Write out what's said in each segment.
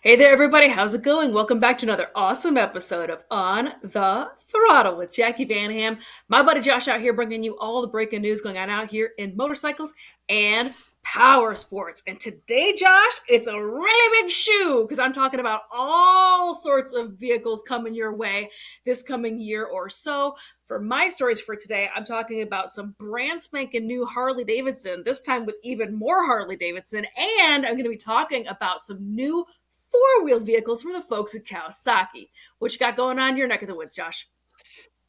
Hey there, everybody. How's it going? Welcome back to another awesome episode of On the Throttle with Jacqui Van Ham. My buddy Josh out here bringing you all the breaking news going on out here in motorcycles and power sports. And today, Josh, it's a really big shoe because I'm talking about all sorts of vehicles coming your way this coming year or so. For my stories for today, I'm talking about some brand spanking new Harley-Davidson, this time with even more Harley-Davidson. And I'm going to be talking about some new four-wheel vehicles from the folks at Kawasaki. What you got going on in your neck of the woods, Josh?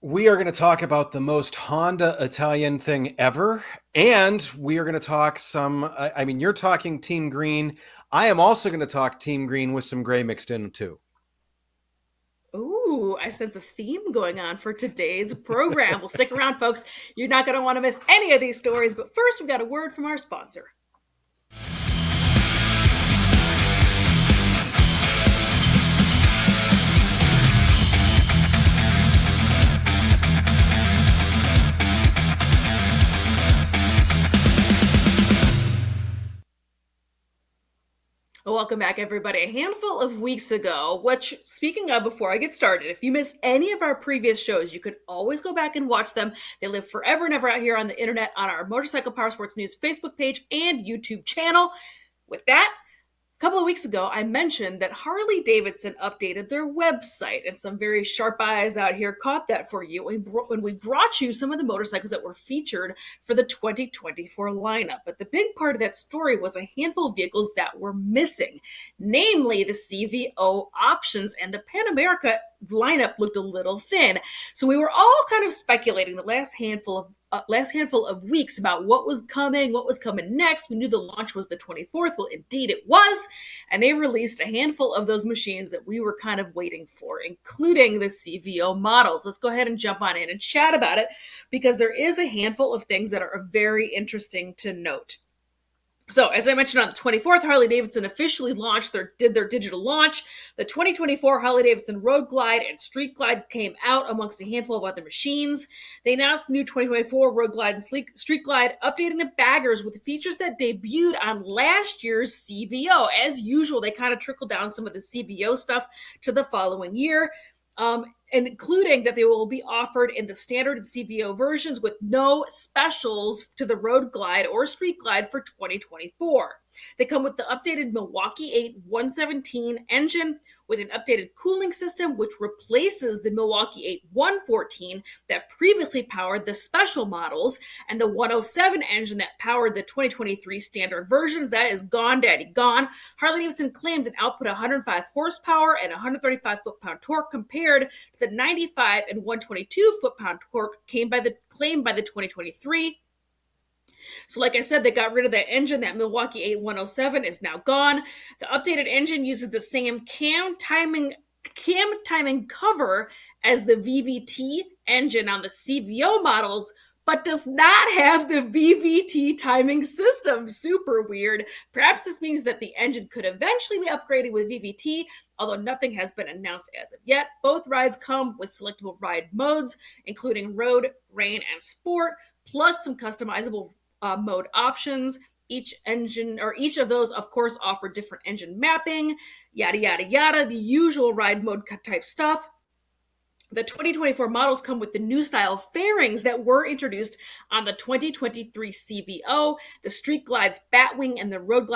We are going to talk about the most Honda Italian thing ever. And we are going to talk you're talking Team Green. I am also going to talk Team Green with some gray mixed in too. Ooh, I sense a theme going on for today's program. Well, stick around, folks. You're not going to want to miss any of these stories. But first, we've got a word from our sponsor. Welcome back, everybody. A handful of weeks ago, which, speaking of, before I get started, if you missed any of our previous shows, you could always go back and watch them. They live forever and ever out here on the internet on our Motorcycle Power Sports News Facebook page and YouTube channel. With that, a couple of weeks ago, I mentioned that Harley-Davidson updated their website, and some very sharp eyes out here caught that for you when we brought you some of the motorcycles that were featured for the 2024 lineup. But the big part of that story was a handful of vehicles that were missing, namely the CVO options, and the Pan America lineup looked a little thin. So we were all kind of speculating the last handful of weeks about what was coming next. We knew the launch was the 24th. Well, indeed it was. And they released a handful of those machines that we were kind of waiting for, including the CVO models. Let's go ahead and jump on in and chat about it, because there is a handful of things that are very interesting to note. So, as I mentioned, on the 24th, Harley-Davidson officially did their digital launch. The 2024 Harley-Davidson Road Glide and Street Glide came out amongst a handful of other machines. They announced the new 2024 Road Glide and Street Glide, updating the baggers with the features that debuted on last year's CVO. As usual, they kind of trickled down some of the CVO stuff to the following year. Including that they will be offered in the standard and CVO versions with no specials to the Road Glide or Street Glide for 2024. They come with the updated Milwaukee 8 117 engine with an updated cooling system, which replaces the Milwaukee 8 114 that previously powered the special models, and the 107 engine that powered the 2023 standard versions. That is gone, daddy, gone. Harley-Davidson claims an output of 105 horsepower and 135 foot-pound torque, compared to the 95 and 122 foot-pound torque claimed by the 2023. So like I said, they got rid of that engine. That Milwaukee 8 107 is now gone. The updated engine uses the same cam timing cover as the VVT engine on the CVO models, but does not have the VVT timing system. Super weird. Perhaps this means that the engine could eventually be upgraded with VVT, although nothing has been announced as of yet. Both rides come with selectable ride modes, including road, rain, and sport, plus some customizable mode options. Each of those, of course, offer different engine mapping, yada, yada, yada, the usual ride mode type stuff. The 2024 models come with the new style fairings that were introduced on the 2023 CVO. The Street Glide's Batwing and the Road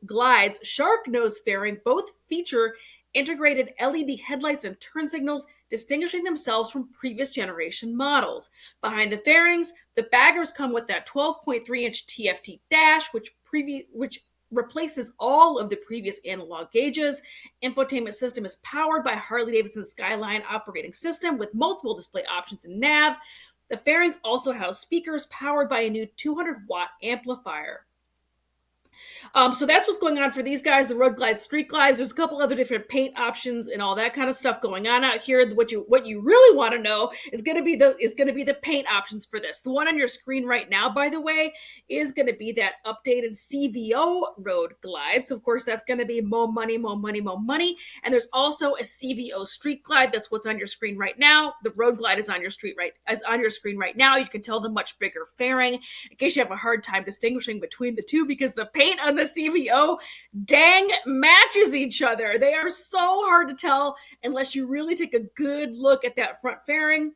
Glide's Shark Nose fairing both feature integrated LED headlights and turn signals, distinguishing themselves from previous generation models. Behind the fairings, the baggers come with that 12.3-inch TFT dash, which replaces all of the previous analog gauges. Infotainment system is powered by Harley-Davidson Skyline operating system with multiple display options and nav. The fairings also house speakers powered by a new 200-watt amplifier. So that's what's going on for these guys, the Road Glides, Street Glides. There's a couple other different paint options and all that kind of stuff going on out here. What you really want to know is going to be the paint options for this. The one on your screen right now, by the way, is going to be that updated CVO Road Glide. So of course that's going to be more money, more money, more money. And there's also a CVO Street Glide. That's what's on your screen right now. The Road Glide is on your screen right now. You can tell the much bigger fairing, in case you have a hard time distinguishing between the two, because the paint paint on the CVO dang matches each other. They are so hard to tell unless you really take a good look at that front fairing.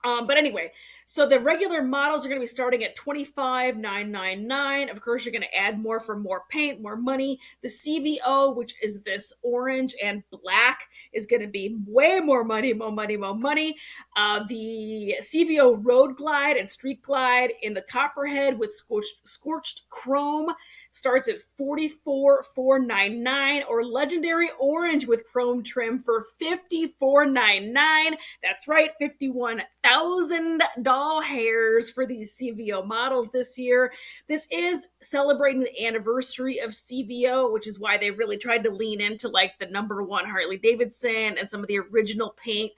But anyway, so the regular models are going to be starting at $25,999. Of course, you're going to add more for more paint, more money. The CVO, which is this orange and black, is going to be way more money, more money, more money. The CVO Road Glide and Street Glide in the Copperhead with scorched chrome starts at $44,499, or Legendary Orange with chrome trim for $54,999. That's right, 51,000 doll hairs for these CVO models this year. This is celebrating the anniversary of CVO, which is why they really tried to lean into like the number one Harley-Davidson and some of the original paint.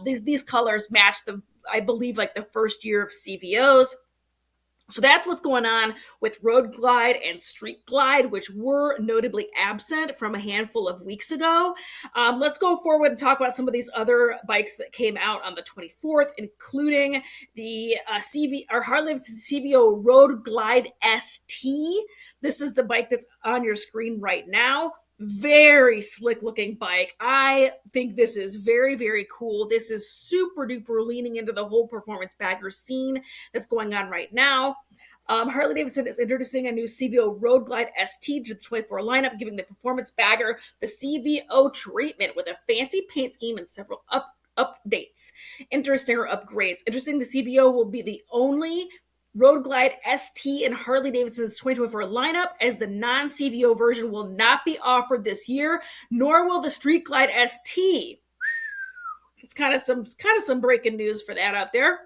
These colors match I believe, like the first year of CVOs. So that's what's going on with Road Glide and Street Glide, which were notably absent from a handful of weeks ago. Let's go forward and talk about some of these other bikes that came out on the 24th, including the Harley-Davidson CVO Road Glide ST. This is the bike that's on your screen right now. Very slick looking bike. I think this is very, very cool. This is super duper leaning into the whole performance bagger scene that's going on right now. Harley-Davidson is introducing a new CVO Road Glide ST to the 24 lineup, giving the performance bagger the CVO treatment with a fancy paint scheme and several updates. Interesting, or upgrades. Interesting, the CVO will be the only Road Glide ST in Harley-Davidson's 2024 lineup, as the non-CVO version will not be offered this year, nor will the Street Glide ST. It's kind of some breaking news for that out there.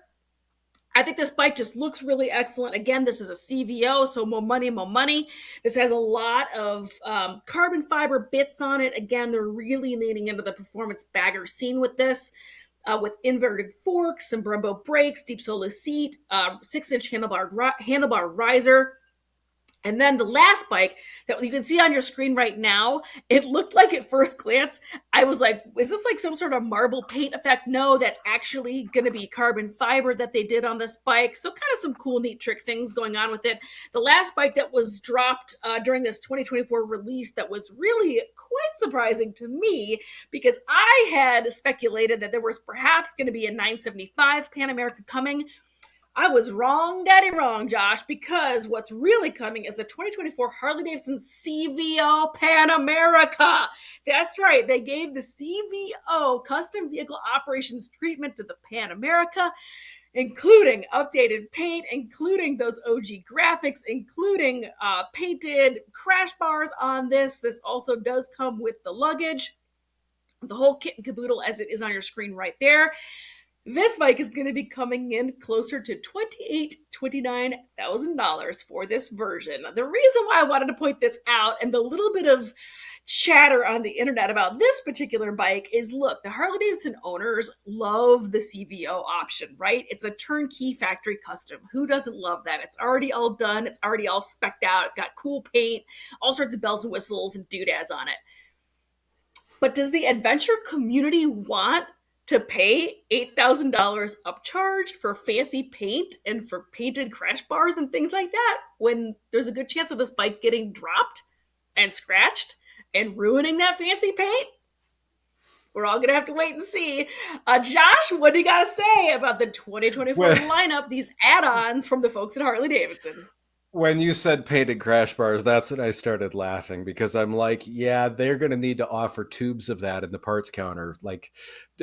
I think this bike just looks really excellent. Again, this is a CVO, so more money, more money. This has a lot of carbon fiber bits on it. Again, they're really leaning into the performance bagger scene with this. With inverted forks, some Brembo brakes, deep sole seat, 6-inch handlebar riser. And then the last bike that you can see on your screen right now, it looked like at first glance, I was like, is this like some sort of marble paint effect? No, that's actually going to be carbon fiber that they did on this bike. So kind of some cool, neat trick things going on with it. The last bike that was dropped during this 2024 release that was really quite surprising to me, because I had speculated that there was perhaps going to be a 975 Pan America coming. I was wrong, daddy wrong, Josh, because what's really coming is a 2024 Harley-Davidson CVO Pan America. That's right. They gave the CVO custom vehicle operations treatment to the Pan America, including updated paint, including those OG graphics, including painted crash bars on this. This also does come with the luggage, the whole kit and caboodle as it is on your screen right there. This bike is going to be coming in closer to $29,000 for this version. The reason why I wanted to point this out, and the little bit of chatter on the internet about this particular bike, is look, the Harley-Davidson owners love the CVO option, right? It's a turnkey factory custom. Who doesn't love that? It's already all done. It's already all specced out. It's got cool paint, all sorts of bells and whistles and doodads on it. But does the adventure community want to pay $8,000 upcharge for fancy paint and for painted crash bars and things like that, when there's a good chance of this bike getting dropped and scratched and ruining that fancy paint? We're all going to have to wait and see. Josh, what do you got to say about the 2024 lineup, these add-ons from the folks at Harley-Davidson? When you said painted crash bars, that's when I started laughing, because I'm like, yeah, they're going to need to offer tubes of that in the parts counter. Like,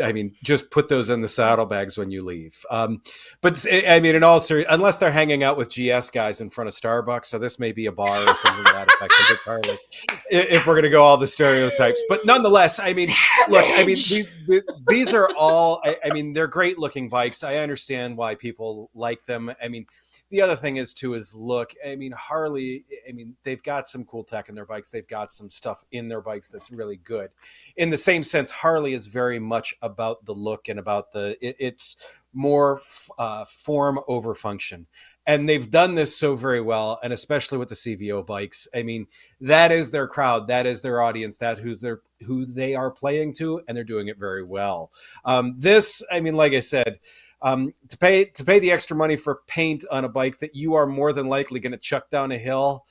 I mean, just put those in the saddlebags when you leave. But I mean, in all seriousness, unless they're hanging out with GS guys in front of Starbucks, so this may be a bar or something to that effect. If we're going to go all the stereotypes, but nonetheless, I mean, look, I mean, these are all, I mean, they're great looking bikes. I understand why people like them. I mean, the other thing is look, I mean, Harley, I mean, they've got some cool tech in their bikes. They've got some stuff in their bikes that's really good. In the same sense, Harley is very much about the look and about it's more form over function. And they've done this so very well, and especially with the CVO bikes. I mean, that is their crowd. That is their audience. That who they are playing to, and they're doing it very well. This, I mean, like I said, to pay the extra money for paint on a bike that you are more than likely going to chuck down a hill,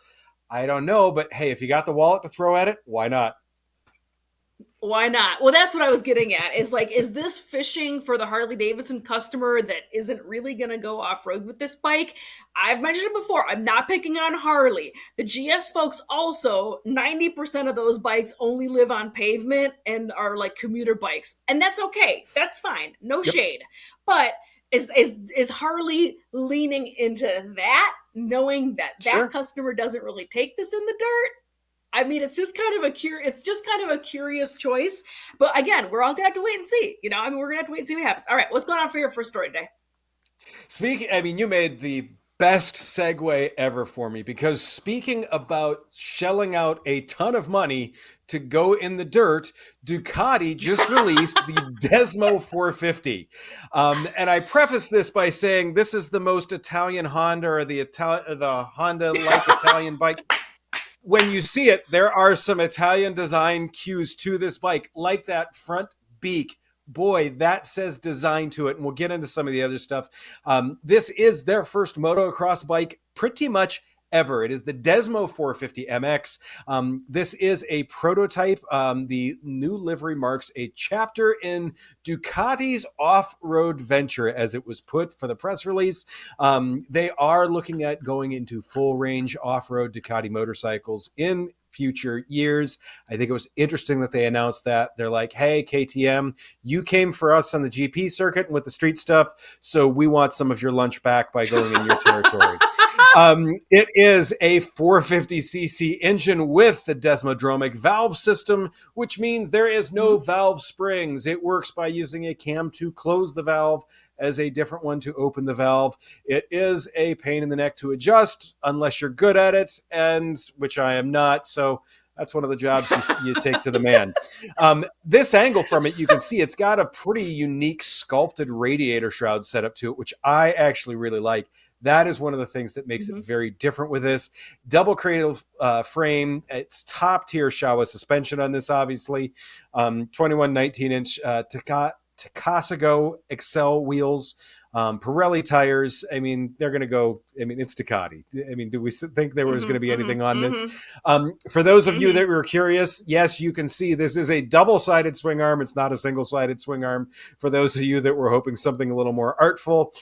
I don't know, but hey, if you got the wallet to throw at it, why not? Why not? Well, that's what I was getting at. Is like, is this fishing for the Harley Davidson customer that isn't really going to go off road with this bike? I've mentioned it before. I'm not picking on Harley. The GS folks also, 90% of those bikes only live on pavement and are like commuter bikes. And that's okay. That's fine. No Yep, shade. But is Harley leaning into that, knowing that that sure. customer doesn't really take this in the dirt? I mean, it's just kind of a curious choice. But again, we're all gonna have to wait and see. I mean, we're gonna have to wait and see what happens. All right, what's going on for your first story today? Speaking, I mean, you made the best segue ever for me because speaking about shelling out a ton of money to go in the dirt, Ducati just released the Desmo 450. And I preface this by saying this is the most Italian Honda or the Honda like Italian bike. When you see it, there are some Italian design cues to this bike, like that front beak. Boy, that says design to it. And we'll get into some of the other stuff. This is their first motocross bike pretty much ever. It is the Desmo 450 MX. This is a prototype. The new livery marks a chapter in Ducati's off-road venture, as it was put for the press release. They are looking at going into full range off-road Ducati motorcycles in future years. I think it was interesting that they announced that. They're like, hey, KTM, you came for us on the GP circuit with the street stuff, so we want some of your lunch back by going in your territory. It is a 450cc engine with the Desmodromic valve system, which means there is no valve springs. It works by using a cam to close the valve as a different one to open the valve. It is a pain in the neck to adjust unless you're good at it, and which I am not. So that's one of the jobs you take to the man. This angle from it, you can see it's got a pretty unique sculpted radiator shroud set up to it, which I actually really like. That is one of the things that makes it very different with this. Double cradle frame. It's top tier Showa suspension on this, obviously. 21 19-inch Takasago Excel wheels. Pirelli tires. I mean, they're going to go. I mean, it's Ducati. I mean, do we think there was going to be anything on this? For those of you that were curious, yes, you can see this is a double-sided swing arm. It's not a single-sided swing arm. For those of you that were hoping something a little more artful,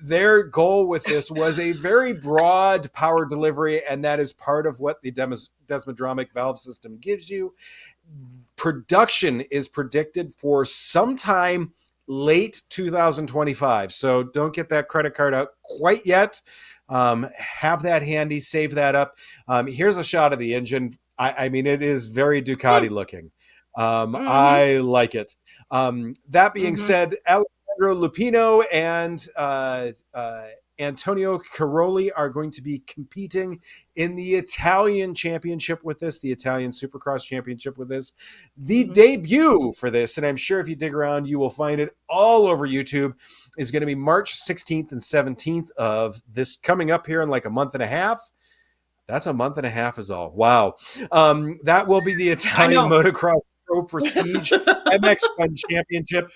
their goal with this was a very broad power delivery, and that is part of what the Desmodromic valve system gives you. Production is predicted for sometime late 2025. So don't get that credit card out quite yet. Have that handy, save that up. Here's a shot of the engine. I mean, it is very Ducati looking. I like it. That being said, Alessandro Lupino and Antonio Caroli are going to be competing in the Italian championship with this, the Italian Supercross championship with this. The debut for this, and I'm sure if you dig around, you will find it all over YouTube, is going to be March 16th and 17th of this coming up here in like a month and a half. That's a month and a half is all. Wow. That will be the Italian Motocross Pro Prestige MX1 Championship.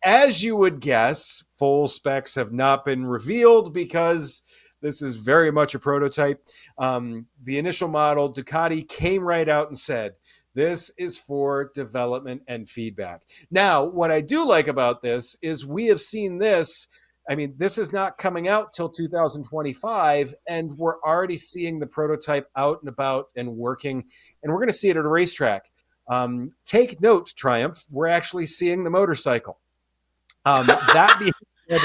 As you would guess, full specs have not been revealed because this is very much a prototype. The initial model, Ducati came right out and said, this is for development and feedback. Now, what I do like about this is we have seen this. I mean, this is not coming out till 2025, and we're already seeing the prototype out and about and working, and we're going to see it at a racetrack. Take note, Triumph, we're actually seeing the motorcycle. That being said,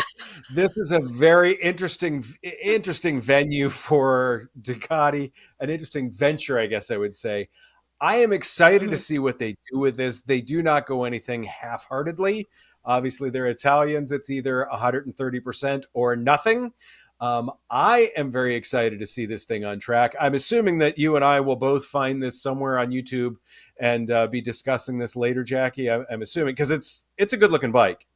this is a very interesting venue for Ducati, an interesting venture, I guess I would say. I am excited to see what they do with this. They do not go anything half-heartedly. Obviously, they're Italians. It's either 130% or nothing. I am very excited to see this thing on track. I'm assuming that you and I will both find this somewhere on YouTube and be discussing this later, Jacqui. I'm assuming because it's a good-looking bike.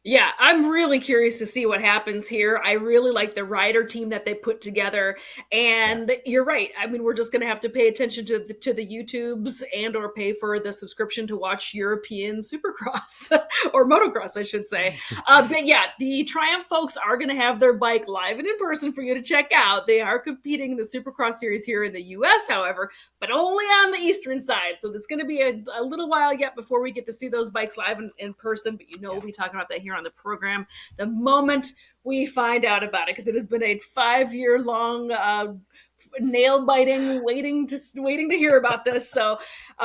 Yeah, I'm really curious to see what happens here. I really like the rider team that they put together, Yeah. and you're right. I mean, we're just going to have to pay attention to the YouTubes and or pay for the subscription to watch European Supercross or motocross, I should say. But yeah, the Triumph folks are going to have their bike live and in person for you to check out. They are competing in the Supercross series here in the U.S., however, but only on the eastern side. So it's going to be a little while yet before we get to see those bikes live in person. But Yeah. we'll be talking about that here on the program the moment we find out about it, because it has been a 5-year long nail biting waiting to hear about this. So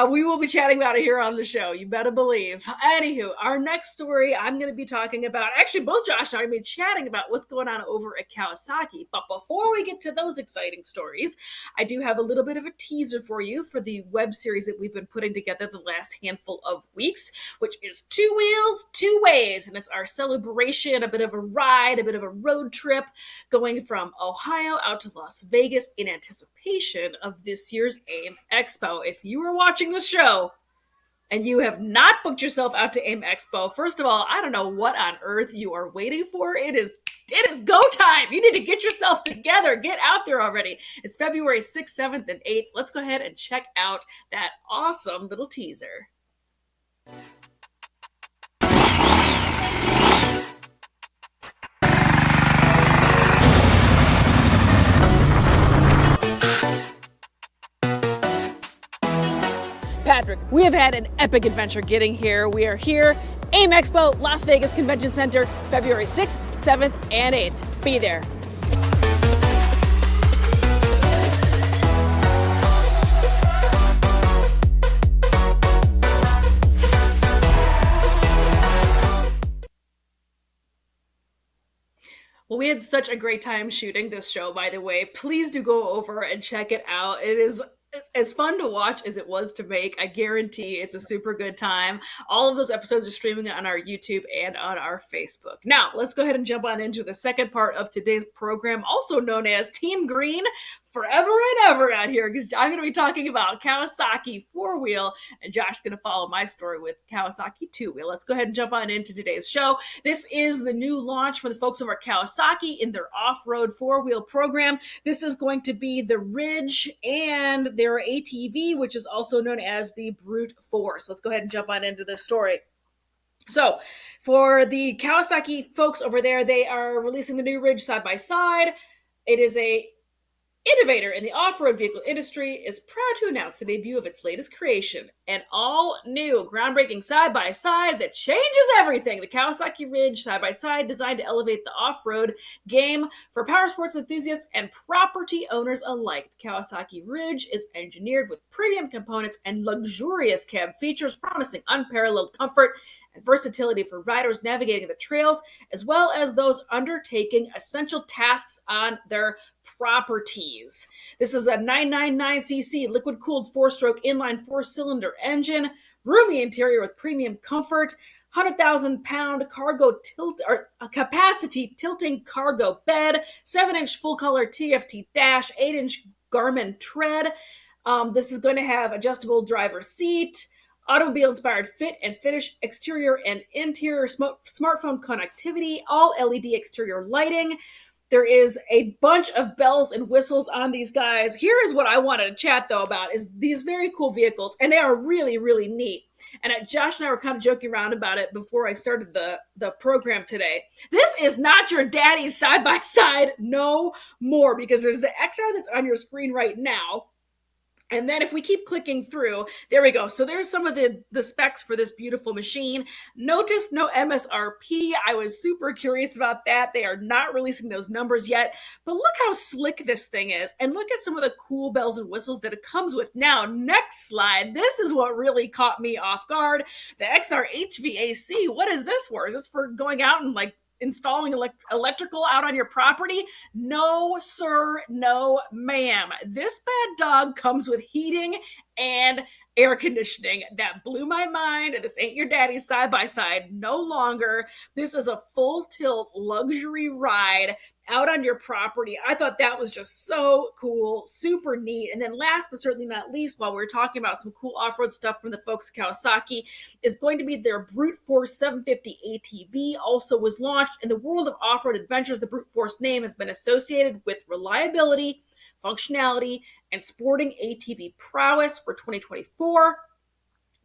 we will be chatting about it here on the show, you better believe. Anywho, our next story, I'm going to be talking about, actually both Josh and I are going to be chatting about what's going on over at Kawasaki. But before we get to those exciting stories, I do have a little bit of a teaser for you for the web series that we've been putting together the last handful of weeks, which is Two Wheels, Two Ways. And it's our celebration, a bit of a ride, a bit of a road trip going from Ohio out to Las Vegas in anticipation of this year's AIM Expo. If you are watching this show and you have not booked yourself out to AIM Expo, first of all, I don't know what on earth you are waiting for. It is go time. You need to get yourself together. Get out there already. It's February 6th, 7th, and 8th. Let's go ahead and check out that awesome little teaser. Patrick, we have had an epic adventure getting here. We are here, AIM Expo, Las Vegas Convention Center, February 6th, 7th, and 8th. Be there. Well, we had such a great time shooting this show, by the way. Please do go over and check it out. It is as fun to watch as it was to make. I guarantee it's a super good time. All of those episodes are streaming on our YouTube and on our Facebook. Now, let's go ahead and jump on into the second part of today's program, also known as Team Green forever and ever out here, because I'm going to be talking about Kawasaki 4-wheel, and Josh's going to follow my story with Kawasaki 2-wheel. Let's go ahead and jump on into today's show. This is the new launch for the folks over at Kawasaki in their off-road 4-wheel program. This is going to be the Ridge and their ATV, which is also known as the Brute Force. Let's go ahead and jump on into this story. So, for the Kawasaki folks over there, they are releasing the new Ridge side-by-side. It is a innovator in the off-road vehicle industry, is proud to announce the debut of its latest creation, an all-new, groundbreaking side-by-side that changes everything. The Kawasaki Ridge side-by-side, designed to elevate the off-road game for power sports enthusiasts and property owners alike. The Kawasaki Ridge is engineered with premium components and luxurious cab features, promising unparalleled comfort and versatility for riders navigating the trails, as well as those undertaking essential tasks on their properties. This is a 999cc liquid-cooled 4-stroke inline 4-cylinder engine, roomy interior with premium comfort, 100,000-pound cargo capacity tilting cargo bed, 7-inch full-color TFT dash, 8-inch Garmin tread. This is going to have adjustable driver seat, automobile-inspired fit and finish, exterior and interior smartphone connectivity, all LED exterior lighting. There is a bunch of bells and whistles on these guys. Here is what I wanted to chat, though, about is these very cool vehicles, and they are really, really neat. And Josh and I were kind of joking around about it before I started the program today. This is not your daddy's side-by-side no more, because there's the XR that's on your screen right now. And then if we keep clicking through, there we go. So there's some of the specs for this beautiful machine. Notice no MSRP. I was super curious about that. They are not releasing those numbers yet. But look how slick this thing is. And look at some of the cool bells and whistles that it comes with. Now, next slide. This is what really caught me off guard. The XR HVAC. What is this for? Is this for going out and installing electrical out on your property? No, sir, no, ma'am. This bad dog comes with heating and air conditioning. That blew my mind. This ain't your daddy's side-by-side no longer. This is a full tilt luxury ride, out on your property. I thought that was just so cool, super neat. And then last but certainly not least, while we're talking about some cool off-road stuff from the folks at Kawasaki, is going to be their Brute Force 750 ATV. Also was launched in the world of off-road adventures. The Brute Force name has been associated with reliability, functionality, and sporting ATV prowess for 2024.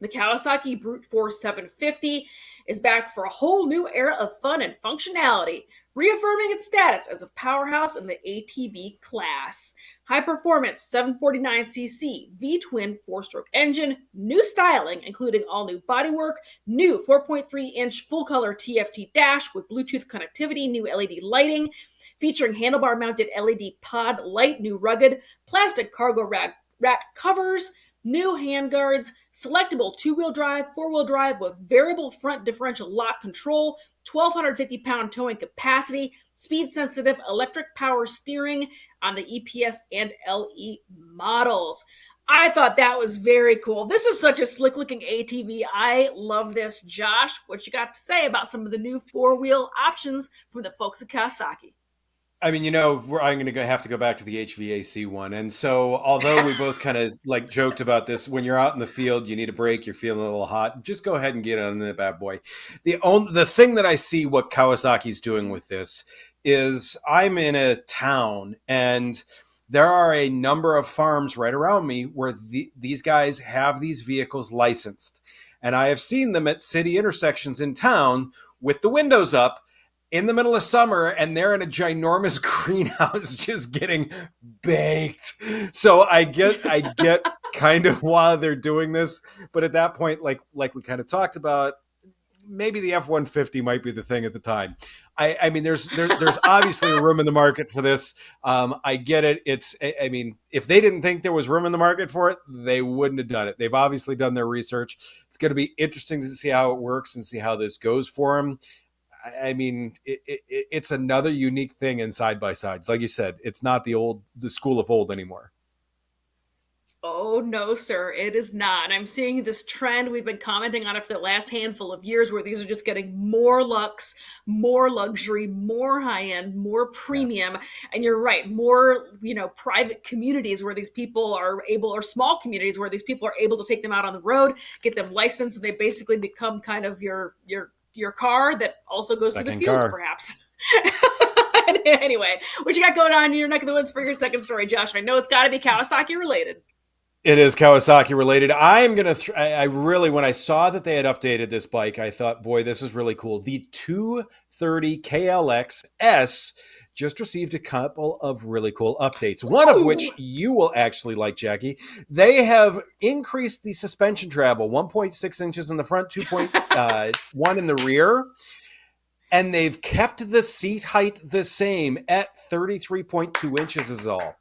The Kawasaki Brute Force 750 is back for a whole new era of fun and functionality, reaffirming its status as a powerhouse in the ATV class. High performance 749cc V-twin 4-stroke engine, new styling including all new bodywork, new 4.3-inch full-color TFT dash with Bluetooth connectivity, new LED lighting, featuring handlebar-mounted LED pod light, new rugged plastic cargo rack covers, new handguards, selectable 2-wheel drive, 4-wheel drive with variable front differential lock control, 1,250-pound towing capacity, speed-sensitive electric power steering on the EPS and LE models. I thought that was very cool. This is such a slick-looking ATV. I love this. Josh, what you got to say about some of the new 4-wheel options from the folks at Kawasaki? I mean, I'm going to have to go back to the HVAC one. And so, although we both kind of like joked about this, when you're out in the field, you need a break, you're feeling a little hot, just go ahead and get on that bad boy. The thing that I see what Kawasaki's doing with this is I'm in a town and there are a number of farms right around me where these guys have these vehicles licensed. And I have seen them at city intersections in town with the windows up in the middle of summer, and they're in a ginormous greenhouse just getting baked. So I get kind of why they're doing this, but at that point, like we kind of talked about, maybe the F-150 might be the thing at the time. I mean, there's obviously a room in the market for this. I get it. I mean, if they didn't think there was room in the market for it, they wouldn't have done it. They've obviously done their research. It's going to be interesting to see how it works and see how this goes for them. I mean, it's another unique thing in side-by-sides. Like you said, it's not the school of old anymore. Oh, no, sir, it is not. And I'm seeing this trend. We've been commenting on it for the last handful of years where these are just getting more luxe, more luxury, more high-end, more premium. Yeah. And you're right, more, private communities where these people are able, or small communities where these people are able to take them out on the road, get them licensed, and they basically become kind of your car that also goes through the fields, perhaps. Anyway, what you got going on in your neck of the woods for your second story, Josh? I know it's got to be Kawasaki related. It is Kawasaki related. I'm going to, I really, when I saw that they had updated this bike, I thought, boy, this is really cool. The 230 KLX S just received a couple of really cool updates, one of which you will actually like, Jacqui. They have increased the suspension travel, 1.6 inches in the front, 2.1 in the rear. And they've kept the seat height the same at 33.2 inches is all.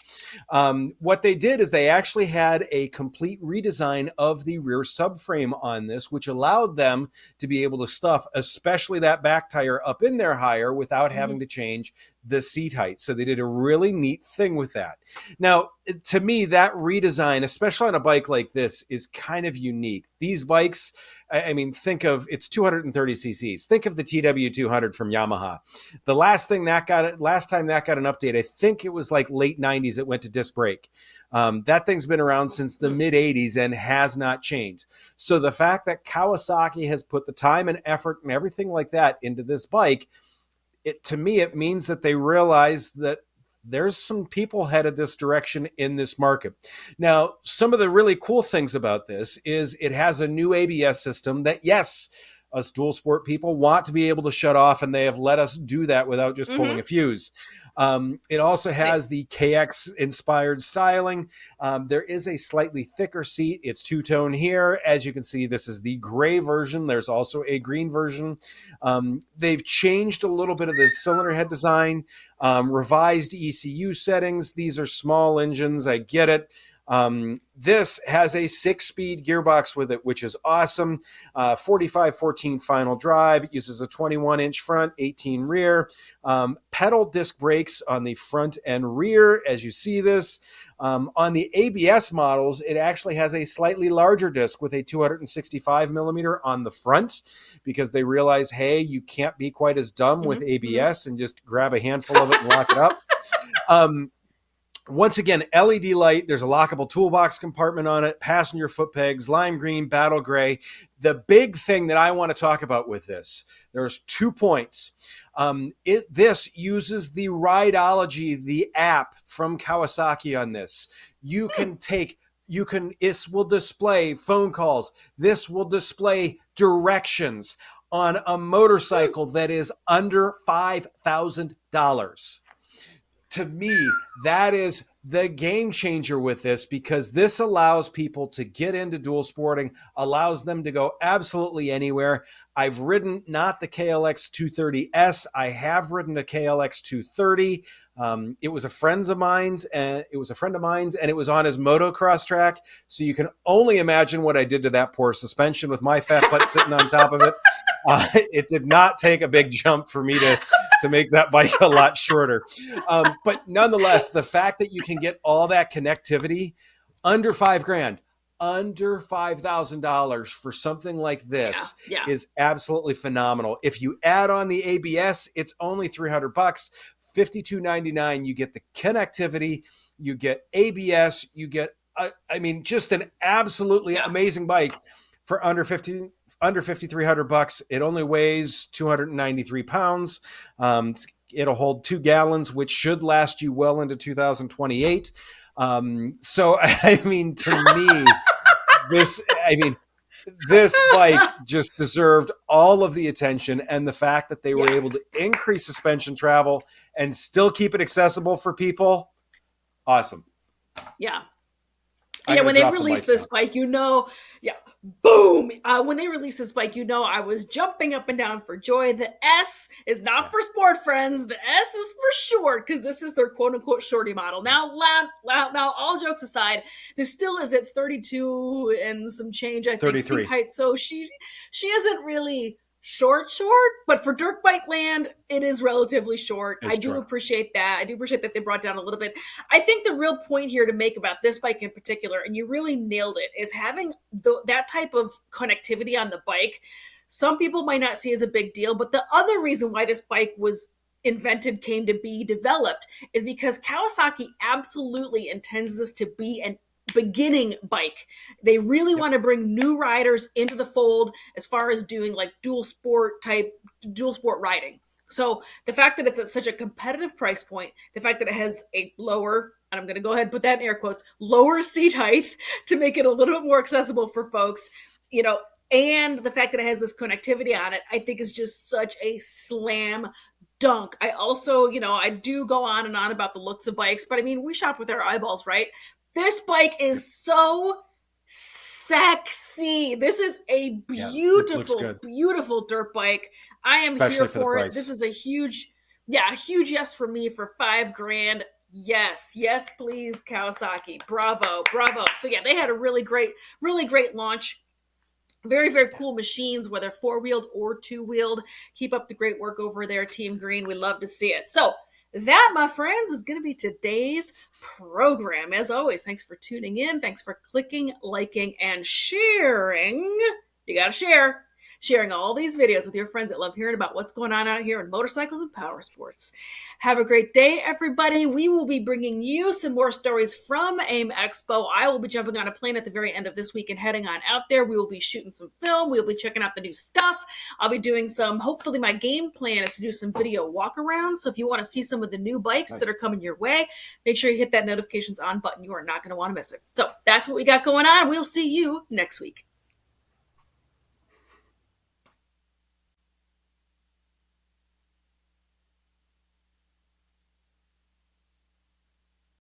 What they did is they actually had a complete redesign of the rear subframe on this, which allowed them to be able to stuff, especially that back tire, up in there higher without having to change the seat height. So they did a really neat thing with that. Now, to me, that redesign, especially on a bike like this, is kind of unique. These bikes, I mean, think of, it's 230 cc's. Think of the TW200 from Yamaha. The last time that got an update, I think it was like late 90s, it went to disc brake. That thing's been around since the mid 80s and has not changed. So the fact that Kawasaki has put the time and effort and everything like that into this bike, to me, it means that they realize that there's some people headed this direction in this market. Now, some of the really cool things about this is it has a new ABS system that, yes, us dual sport people want to be able to shut off, and they have let us do that without just pulling a fuse. It also has the KX inspired styling. There is a slightly thicker seat. It's two-tone here. As you can see, this is the gray version. There's also a green version. They've changed a little bit of the cylinder head design, revised ECU settings. These are small engines. I get it. This has a 6-speed gearbox with it, which is awesome. 45-14 final drive. It uses a 21-inch front, 18 rear. Pedal disc brakes on the front and rear, as you see this. On the ABS models, it actually has a slightly larger disc with a 265 millimeter on the front, because they realize, hey, you can't be quite as dumb with ABS and just grab a handful of it and lock it up. Once again, LED light. There's a lockable toolbox compartment on it, passenger foot pegs, lime green, battle gray. The big thing that I want to talk about with this, there's 2 points. This uses the Rideology, the app from Kawasaki on this. This will display phone calls. This will display directions on a motorcycle that is under $5,000. To me, that is the game changer with this, because this allows people to get into dual sporting, allows them to go absolutely anywhere. I've ridden not the KLX 230S. I have ridden a KLX 230. It was a friend of mine's, and it was on his motocross track. So you can only imagine what I did to that poor suspension with my fat butt sitting on top of it. It did not take a big jump for me to make that bike a lot shorter. But nonetheless, the fact that you can get all that connectivity under $5,000, under $5,000 for something like this is absolutely phenomenal. If you add on the ABS, it's only $300, $52.99. You get the connectivity, you get ABS, you get, just an absolutely amazing bike for under $5,300. It only weighs 293 pounds. It'll hold 2 gallons, which should last you well into 2028. So, to me, this bike just deserved all of the attention, and the fact that they were able to increase suspension travel and still keep it accessible for people. Awesome. Yeah. When they released this bike, boom! When they released this bike, I was jumping up and down for joy. The S is not for sport, friends. The S is for short, because this is their quote-unquote shorty model. Now, all jokes aside, this still is at 32 and some change, I think, seat height. So she isn't really short, but for dirt bike land, it is relatively short. I do appreciate that. I do appreciate that they brought down a little bit. I think the real point here to make about this bike in particular, and you really nailed it, is having that type of connectivity on the bike. Some people might not see as a big deal, but the other reason why this bike was invented, came to be developed, is because Kawasaki absolutely intends this to be an beginning bike. They really want to bring new riders into the fold as far as doing like dual sport riding. So the fact that it's at such a competitive price point, the fact that it has a lower, and I'm going to go ahead and put that in air quotes, lower seat height to make it a little bit more accessible for folks, and the fact that it has this connectivity on it, I think is just such a slam dunk. I also, I do go on and on about the looks of bikes, but we shop with our eyeballs, right? This bike is so sexy. This is a beautiful dirt bike. I am here for it. This is a huge yes for me for $5,000. Yes, please, Kawasaki. Bravo. So they had a really great launch. Very, very cool machines, whether 4-wheeled or 2-wheeled. Keep up the great work over there, Team Green. We love to see it. So that, my friends, is going to be today's program. As always, thanks for tuning in. Thanks for clicking, liking, and sharing. You got to share. Sharing all these videos with your friends that love hearing about what's going on out here in motorcycles and power sports. Have a great day, everybody. We will be bringing you some more stories from AIM Expo. I will be jumping on a plane at the very end of this week and heading on out there. We will be shooting some film. We'll be checking out the new stuff. I'll be doing hopefully my game plan is to do some video walk-arounds. So if you want to see some of the new bikes that are coming your way, make sure you hit that notifications on button. You are not going to want to miss it. So that's what we got going on. We'll see you next week.